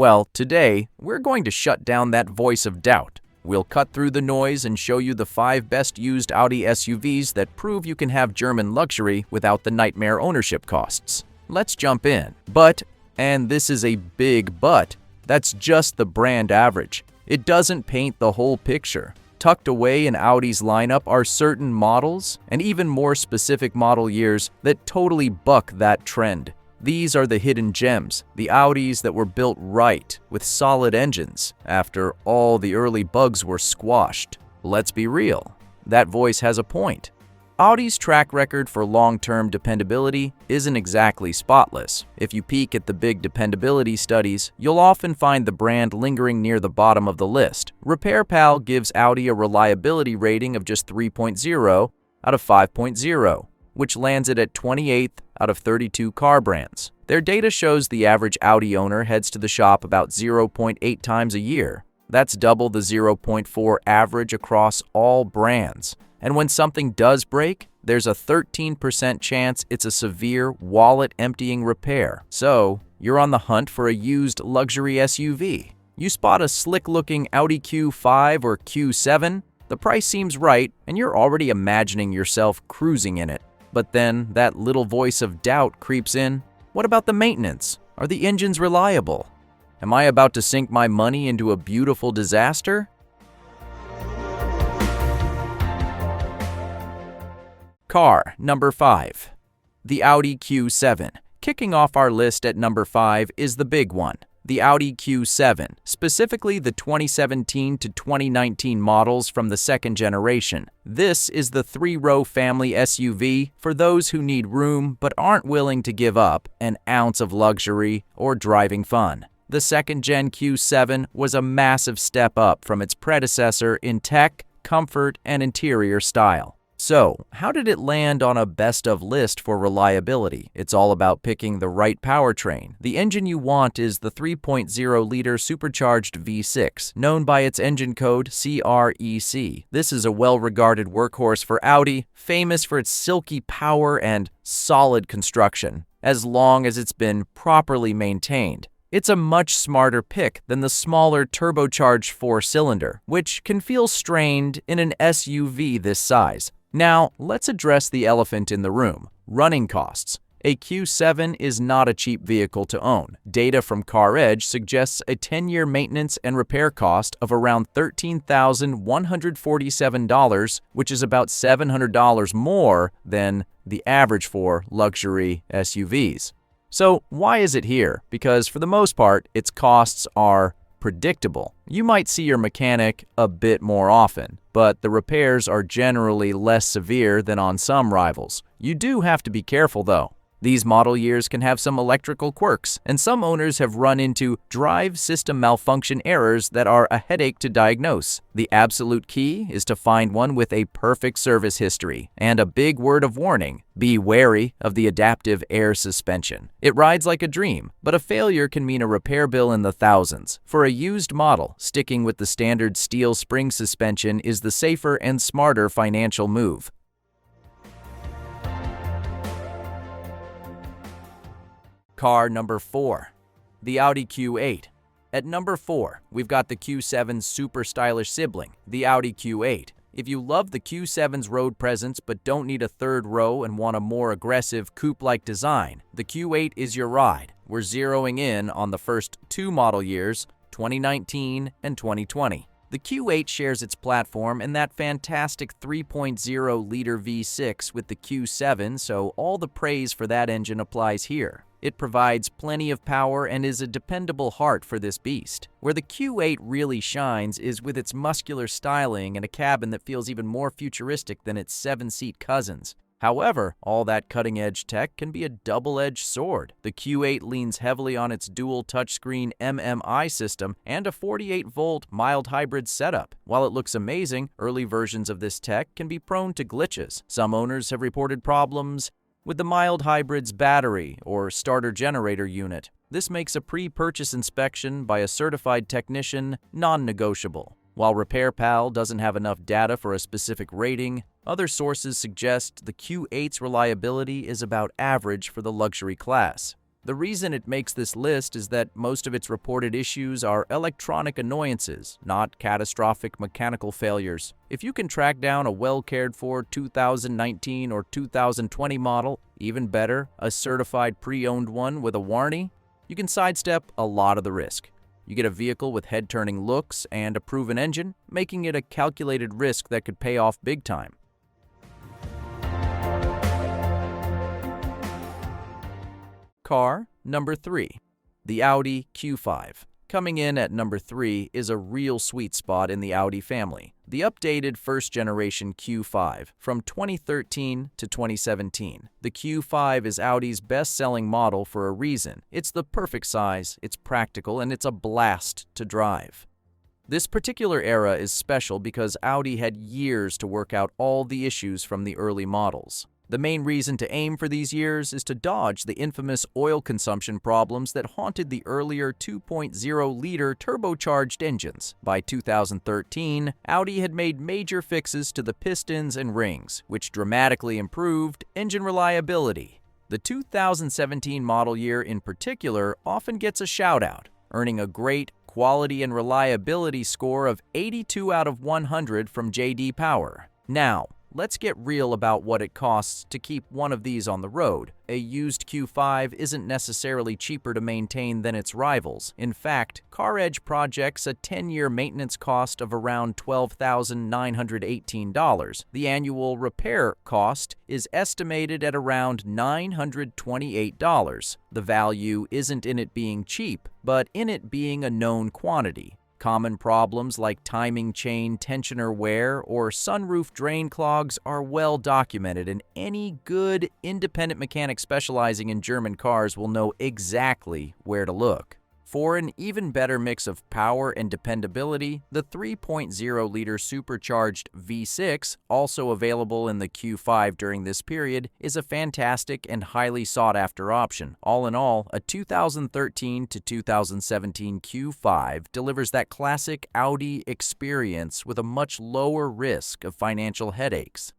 Well, today, we're going to shut down that voice of doubt. We'll cut through the noise and show you the 5 best used Audi SUVs that prove you can have German luxury without the nightmare ownership costs. Let's jump in. But, and this is a big but, that's just the brand average. It doesn't paint the whole picture. Tucked away in Audi's lineup are certain models, and even more specific model years, that totally buck that trend. These are the hidden gems, the Audis that were built right, with solid engines, after all the early bugs were squashed. Let's be real, that voice has a point. Audi's track record for long-term dependability isn't exactly spotless. If you peek at the big dependability studies, you'll often find the brand lingering near the bottom of the list. RepairPal gives Audi a reliability rating of just 3.0 out of 5.0, which lands it at 28th out of 32 car brands. Their data shows the average Audi owner heads to the shop about 0.8 times a year. That's double the 0.4 average across all brands. And when something does break, there's a 13% chance it's a severe, wallet-emptying repair. So, you're on the hunt for a used luxury SUV. You spot a slick-looking Audi Q5 or Q7, the price seems right, and you're already imagining yourself cruising in it. But then, that little voice of doubt creeps in. What about the maintenance? Are the engines reliable? Am I about to sink my money into a beautiful disaster? Car number 5. The Audi Q7. Kicking off our list at number 5 is the big one, the Audi Q7, specifically the 2017 to 2019 models from the second generation. This is the 3-row family SUV for those who need room but aren't willing to give up an ounce of luxury or driving fun. The second-gen Q7 was a massive step up from its predecessor in tech, comfort, and interior style. So, how did it land on a best-of list for reliability? It's all about picking the right powertrain. The engine you want is the 3.0-liter supercharged V6, known by its engine code CREC. This is a well-regarded workhorse for Audi, famous for its silky power and solid construction, as long as it's been properly maintained. It's a much smarter pick than the smaller turbocharged 4-cylinder, which can feel strained in an SUV this size. Now, let's address the elephant in the room, running costs. A Q7 is not a cheap vehicle to own. Data from CarEdge suggests a 10-year maintenance and repair cost of around $13,147, which is about $700 more than the average for luxury SUVs. So, why is it here? Because for the most part, its costs are predictable. You might see your mechanic a bit more often, but the repairs are generally less severe than on some rivals. You do have to be careful though. These model years can have some electrical quirks, and some owners have run into drive system malfunction errors that are a headache to diagnose. The absolute key is to find one with a perfect service history. And a big word of warning, be wary of the adaptive air suspension. It rides like a dream, but a failure can mean a repair bill in the thousands. For a used model, sticking with the standard steel spring suspension is the safer and smarter financial move. Car number 4. The Audi Q8. At number 4, we've got the Q7's super stylish sibling, the Audi Q8. If you love the Q7's road presence but don't need a third row and want a more aggressive coupe-like design, the Q8 is your ride. We're zeroing in on the first 2 model years, 2019 and 2020. The Q8 shares its platform in that fantastic 3.0-liter V6 with the Q7, so all the praise for that engine applies here. It provides plenty of power and is a dependable heart for this beast. Where the Q8 really shines is with its muscular styling and a cabin that feels even more futuristic than its 7-seat cousins. However, all that cutting-edge tech can be a double-edged sword. The Q8 leans heavily on its dual touchscreen MMI system and a 48-volt mild hybrid setup. While it looks amazing, early versions of this tech can be prone to glitches. Some owners have reported problems with the mild hybrid's battery or starter generator unit. This makes a pre-purchase inspection by a certified technician non-negotiable. While RepairPal doesn't have enough data for a specific rating, other sources suggest the Q8's reliability is about average for the luxury class. The reason it makes this list is that most of its reported issues are electronic annoyances, not catastrophic mechanical failures. If you can track down a well-cared-for 2019 or 2020 model, even better, a certified pre-owned one with a warranty, you can sidestep a lot of the risk. You get a vehicle with head-turning looks and a proven engine, making it a calculated risk that could pay off big time. Car number 3. The Audi Q5. Coming in at number 3 is a real sweet spot in the Audi family. The updated first-generation Q5 from 2013 to 2017. The Q5 is Audi's best-selling model for a reason. It's the perfect size, it's practical, and it's a blast to drive. This particular era is special because Audi had years to work out all the issues from the early models. The main reason to aim for these years is to dodge the infamous oil consumption problems that haunted the earlier 2.0-liter turbocharged engines. By 2013, Audi had made major fixes to the pistons and rings, which dramatically improved engine reliability. The 2017 model year in particular often gets a shout-out, earning a great quality and reliability score of 82 out of 100 from J.D. Power. Now, let's get real about what it costs to keep one of these on the road. A used Q5 isn't necessarily cheaper to maintain than its rivals. In fact, CarEdge projects a 10-year maintenance cost of around $12,918. The annual repair cost is estimated at around $928. The value isn't in it being cheap, but in it being a known quantity. Common problems like timing chain tensioner wear or sunroof drain clogs are well documented, and any good independent mechanic specializing in German cars will know exactly where to look. For an even better mix of power and dependability, the 3.0-liter supercharged V6, also available in the Q5 during this period, is a fantastic and highly sought-after option. All in all, a 2013 to 2017 Q5 delivers that classic Audi experience with a much lower risk of financial headaches.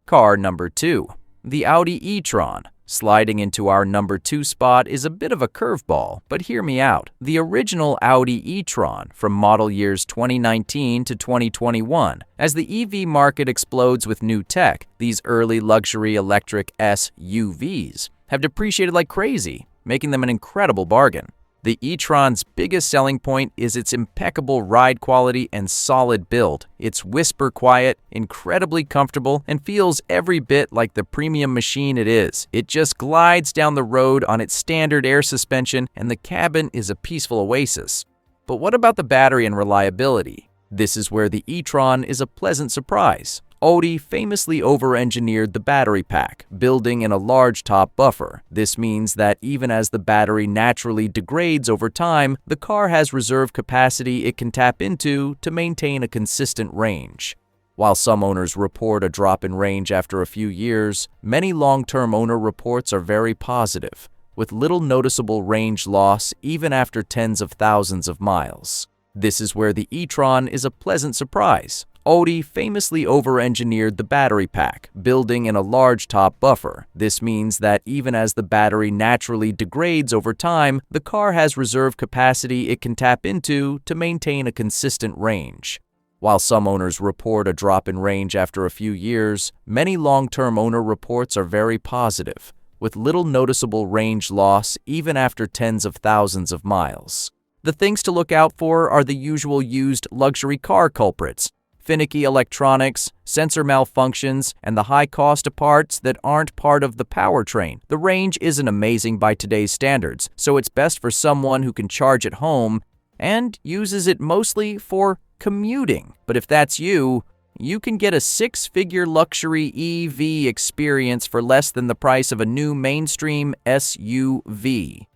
Car number 2. The Audi e-tron. Sliding into our number 2 spot is a bit of a curveball, but hear me out. The original Audi e-tron from model years 2019 to 2021. As the EV market explodes with new tech, these early luxury electric SUVs have depreciated like crazy, making them an incredible bargain. The e-tron's biggest selling point is its impeccable ride quality and solid build. It's whisper quiet, incredibly comfortable, and feels every bit like the premium machine it is. It just glides down the road on its standard air suspension, and the cabin is a peaceful oasis. But what about the battery and reliability? This is where the e-tron is a pleasant surprise. Audi famously over-engineered the battery pack, building in a large top buffer. This means that even as the battery naturally degrades over time, the car has reserve capacity it can tap into to maintain a consistent range. While some owners report a drop in range after a few years, many long-term owner reports are very positive, with little noticeable range loss even after tens of thousands of miles. This is where the e-tron is a pleasant surprise. Audi famously over-engineered the battery pack, building in a large top buffer. This means that even as the battery naturally degrades over time, the car has reserve capacity it can tap into to maintain a consistent range. While some owners report a drop in range after a few years, many long-term owner reports are very positive, with little noticeable range loss even after tens of thousands of miles. The things to look out for are the usual used luxury car culprits: finicky electronics, sensor malfunctions, and the high cost of parts that aren't part of the powertrain. The range isn't amazing by today's standards, so it's best for someone who can charge at home and uses it mostly for commuting. But if that's you, you can get a 6-figure luxury EV experience for less than the price of a new mainstream SUV.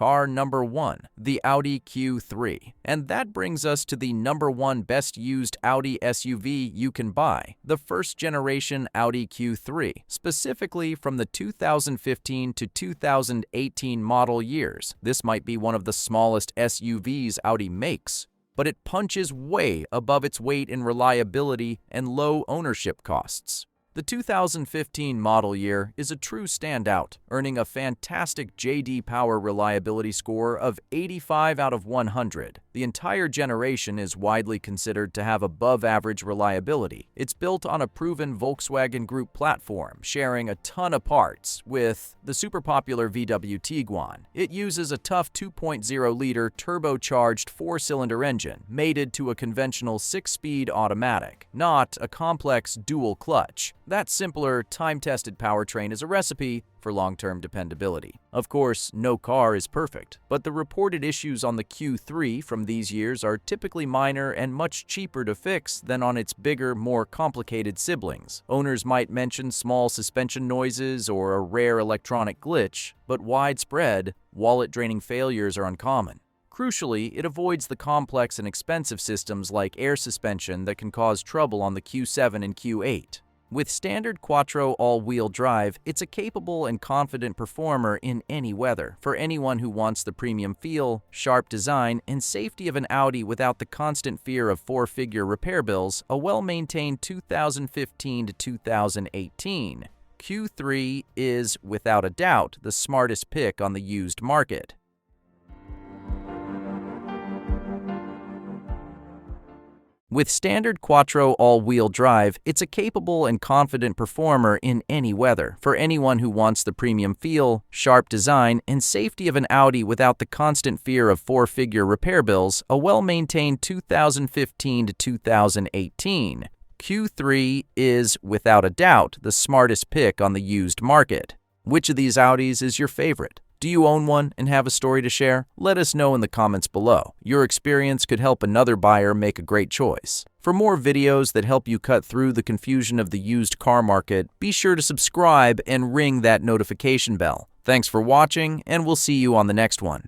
car number 1, the Audi Q3. And that brings us to the number 1 best used Audi SUV you can buy, the first generation Audi Q3, specifically from the 2015 to 2018 model years. This might be one of the smallest SUVs Audi makes, but it punches way above its weight in reliability and low ownership costs. The 2015 model year is a true standout, earning a fantastic J.D. Power reliability score of 85 out of 100. The entire generation is widely considered to have above-average reliability. It's built on a proven Volkswagen Group platform, sharing a ton of parts with the super popular VW Tiguan. It uses a tough 2.0-liter turbocharged 4-cylinder engine, mated to a conventional 6-speed automatic, not a complex dual-clutch. That simpler, time-tested powertrain is a recipe for long-term dependability. Of course, no car is perfect, but the reported issues on the Q3 from these years are typically minor and much cheaper to fix than on its bigger, more complicated siblings. Owners might mention small suspension noises or a rare electronic glitch, but widespread, wallet-draining failures are uncommon. Crucially, it avoids the complex and expensive systems like air suspension that can cause trouble on the Q7 and Q8. With standard Quattro all-wheel drive, it's a capable and confident performer in any weather. For anyone who wants the premium feel, sharp design, and safety of an Audi without the constant fear of four-figure repair bills, a well-maintained 2015 to 2018 Q3 is, without a doubt, the smartest pick on the used market. With standard Quattro all-wheel drive, it's a capable and confident performer in any weather. For anyone who wants the premium feel, sharp design, and safety of an Audi without the constant fear of four-figure repair bills, a well-maintained 2015 to 2018 Q3 is, without a doubt, the smartest pick on the used market. Which of these Audis is your favorite? Do you own one and have a story to share? Let us know in the comments below. Your experience could help another buyer make a great choice. For more videos that help you cut through the confusion of the used car market, be sure to subscribe and ring that notification bell. Thanks for watching, and we'll see you on the next one.